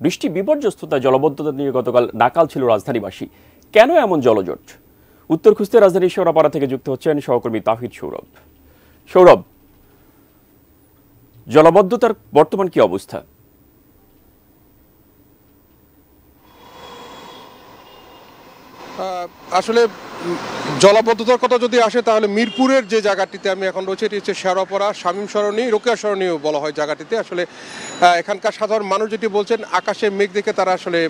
বৃষ্টি বিপর্যস্ততায় জলবদ্ধতা নিয়ে গতকাল নাকাল ছিল রাজধানীবাসী। কেন এমন জলজট? উত্তর খুঁজতে রাজধানীর শেওড়াপাড়া থেকে যুক্ত হচ্ছেন সহকর্মী তাহিদ সৌরভ। সৌরভ, জলবদ্ধতার বর্তমান কি অবস্থা? আসলে জলাবদ্ধতার কথা যদি আসে তাহলে মিরপুরের যে জায়গাটিতে আমি এখন রয়েছে এটি হচ্ছে শেওড়াপাড়া শামীম সরণি, রোকেয়া সরণিও বলা হয় জায়গাটিতে। আসলে এখানকার সাধারণ মানুষ যেটি বলছেন, আকাশে মেঘ দেখে তারা আসলে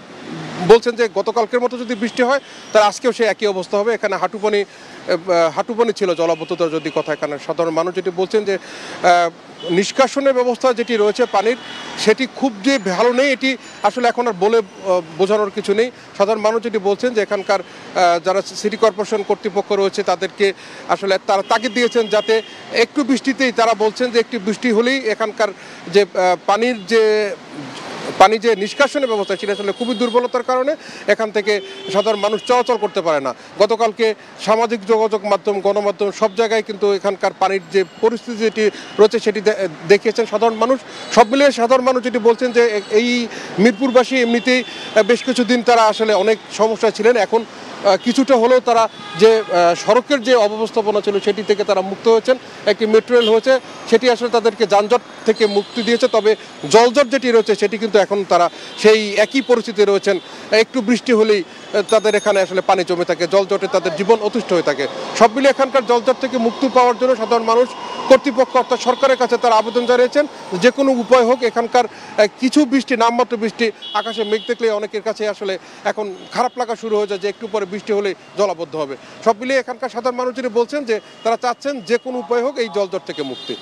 বলছেন যে গতকালকের মতো যদি বৃষ্টি হয় তাহলে আজকেও সে একই অবস্থা হবে। এখানে হাঁটুপানি ছিল জলাবদ্ধতার যদি কথা। এখানে সাধারণ মানুষ যেটি বলছেন যে নিষ্কাশনের ব্যবস্থা যেটি রয়েছে পানির, সেটি খুব যে ভালো নেই এটি আসলে এখন আর বলে বোঝানোর কিছু নেই। সাধারণ মানুষ যেটি বলছেন যে এখানকার যারা সিটি কর্পোরেশন কর্তৃপক্ষ রয়েছে তাদেরকে আসলে তারা তাগিদ দিয়েছেন যাতে একটু বৃষ্টিতেই, তারা বলছেন যে একটু বৃষ্টি হলেই এখানকার যে পানি যে নিষ্কাশনের ব্যবস্থা সেটা আসলে খুবই দুর্বলতার কারণে এখান থেকে সাধারণ মানুষ চলাচল করতে পারে না। গতকালকে সামাজিক যোগাযোগ মাধ্যম, গণমাধ্যম সব জায়গায় কিন্তু এখানকার পানির যে পরিস্থিতি যেটি রয়েছে সেটি দেখিয়েছেন সাধারণ মানুষ। সব মিলিয়ে সাধারণ মানুষ যেটি বলছেন যে এই মিরপুরবাসী এমনিতেই বেশ কিছুদিন তারা আসলে অনেক সমস্যায় ছিলেন। এখন কিছুটা হলেও তারা যে সড়কের যে অব্যবস্থাপনা ছিল সেটি থেকে তারা মুক্ত হয়েছেন। একটি মেট্রো রেল হয়েছে, সেটি আসলে তাদেরকে যানজট থেকে মুক্তি দিয়েছে। তবে জলজট যেটি রয়েছে সেটি কিন্তু এখন তারা সেই একই পরিস্থিতি রয়েছেন। একটু বৃষ্টি হলেই তাদের এখানে আসলে পানি জমে থাকে, জলজটে তাদের জীবন অতিষ্ঠ হয়ে থাকে। সব মিলিয়ে এখানকার জলজট থেকে মুক্তি পাওয়ার জন্য সাধারণ মানুষ কর্তৃপক্ষ অর্থাৎ সরকারের কাছে তারা আবেদন জানিয়েছেন যে কোনো উপায় হোক এখানকার কিছু বৃষ্টি, নামমাত্র বৃষ্টি, আকাশে মেঘ দেখলে অনেকের কাছে আসলে এখন খারাপ লাগা শুরু হয়ে যায় যে একটু পরে বৃষ্টি হলে জলাবদ্ধ হবে। সব মিলিয়ে এখানকার সাধারণ মানুষ বলছেন যে তারা চাচ্ছেন যে কোনো উপায় হোক এই জলজট থেকে মুক্তি।